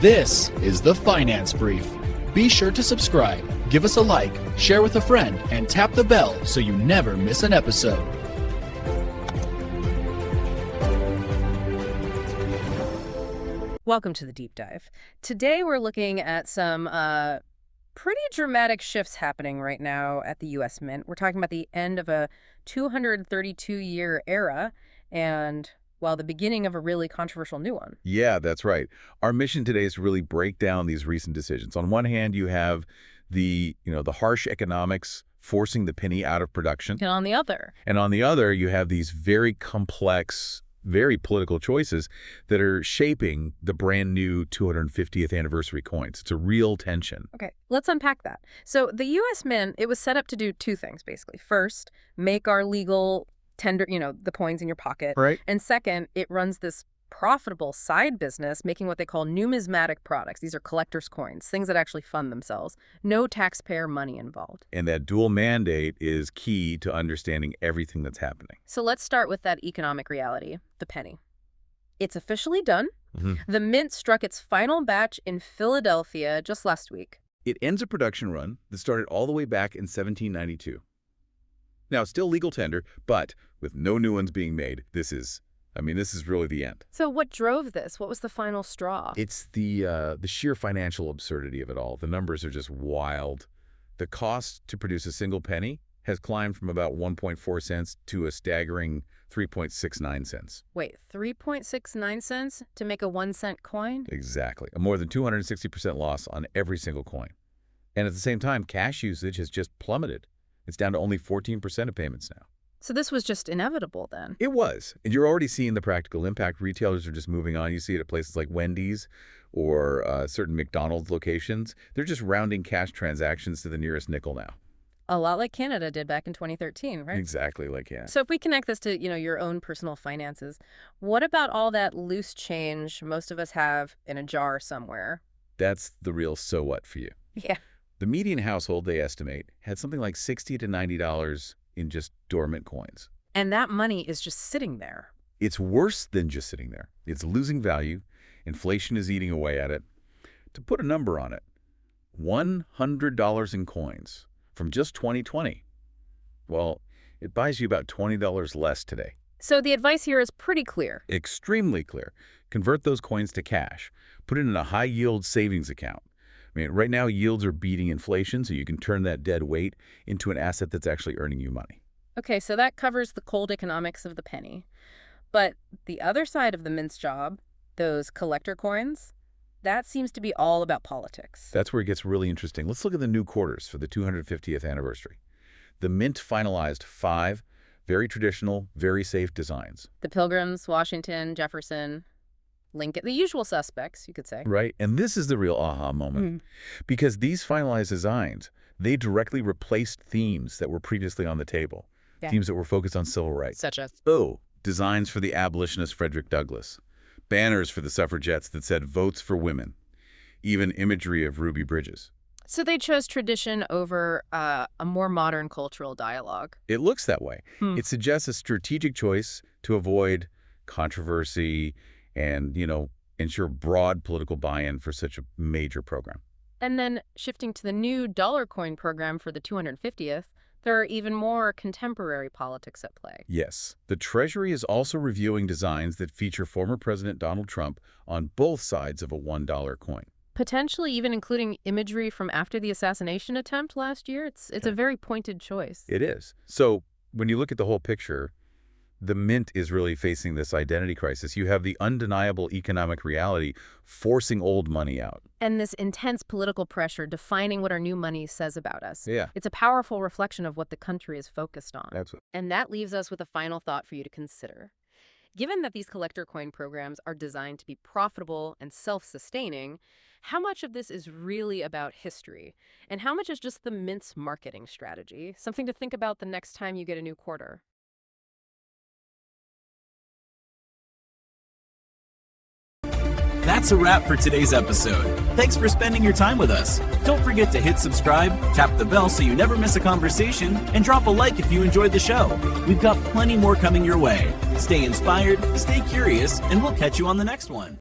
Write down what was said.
This is the Finance Brief. Be sure to subscribe, give us a like, share with a friend, and tap the bell so you never miss an episode. Welcome to the Deep Dive. Today we're looking at some pretty dramatic shifts happening right now at the U.S. Mint. We're talking about the end of a 232-year era and, well, the beginning of a really controversial new one. Yeah, that's right. Our mission today is to really break down these recent decisions. On one hand, you have the harsh economics forcing the penny out of production. And on the other, you have these very complex, very political choices that are shaping the brand new 250th anniversary coins. It's a real tension. Okay, let's unpack that. So the U.S. Mint, it was set up to do two things, basically. First, make our legal tender, the coins in your pocket. Right. And second, it runs this profitable side business making what they call numismatic products. These are collector's coins, things that actually fund themselves. No taxpayer money involved. And that dual mandate is key to understanding everything that's happening. So let's start with that economic reality, the penny. It's officially done. The Mint struck its final batch in Philadelphia just last week. It ends a production run that started all the way back in 1792. Now, it's still legal tender, but with no new ones being made, this is really the end. So what drove this? What was the final straw? It's the sheer financial absurdity of it all. The numbers are just wild. The cost to produce a single penny has climbed from about 1.4 cents to a staggering 3.69 cents. Wait, 3.69 cents to make a 1 cent coin? Exactly. A more than 260% loss on every single coin. And at the same time, cash usage has just plummeted. It's down to only 14% of payments now. So this was just inevitable then? It was. And you're already seeing the practical impact. Retailers are just moving on. You see it at places like Wendy's or certain McDonald's locations. They're just rounding cash transactions to the nearest nickel now. A lot like Canada did back in 2013, right? Exactly like Canada. So if we connect this to, your own personal finances, what about all that loose change most of us have in a jar somewhere? That's the real so what for you. Yeah. The median household, they estimate, had something like $60 to $90 in just dormant coins. And that money is just sitting there. It's worse than just sitting there. It's losing value. Inflation is eating away at it. To put a number on it, $100 in coins from just 2020. Well, it buys you about $20 less today. So the advice here is pretty clear. Extremely clear. Convert those coins to cash. Put it in a high-yield savings account. Right now, yields are beating inflation, so you can turn that dead weight into an asset that's actually earning you money. Okay, so that covers the cold economics of the penny. But the other side of the Mint's job, those collector coins, that seems to be all about politics. That's where it gets really interesting. Let's look at the new quarters for the 250th anniversary. The Mint finalized 5 very traditional, very safe designs. The Pilgrims, Washington, Jefferson, Lincoln, the usual suspects, you could say. Right, and this is the real aha moment. Because these finalized designs, they directly replaced themes that were previously on the table. Yeah. Themes that were focused on civil rights. Such as? Designs for the abolitionist Frederick Douglass. Banners for the suffragettes that said votes for women. Even imagery of Ruby Bridges. So they chose tradition over a more modern cultural dialogue. It looks that way. It suggests a strategic choice to avoid controversy and, ensure broad political buy-in for such a major program. And then shifting to the new dollar coin program for the 250th, there are even more contemporary politics at play. Yes. The Treasury is also reviewing designs that feature former President Donald Trump on both sides of a $1 coin. Potentially even including imagery from after the assassination attempt last year. It's a very pointed choice. It is. So when you look at the whole picture, the Mint is really facing this identity crisis. You have the undeniable economic reality forcing old money out. And this intense political pressure defining what our new money says about us. Yeah. It's a powerful reflection of what the country is focused on. Absolutely. And that leaves us with a final thought for you to consider. Given that these collector coin programs are designed to be profitable and self-sustaining, how much of this is really about history? And how much is just the Mint's marketing strategy? Something to think about the next time you get a new quarter. That's a wrap for today's episode. Thanks for spending your time with us. Don't forget to hit subscribe, tap the bell so you never miss a conversation, and drop a like if you enjoyed the show. We've got plenty more coming your way. Stay inspired, stay curious, and we'll catch you on the next one.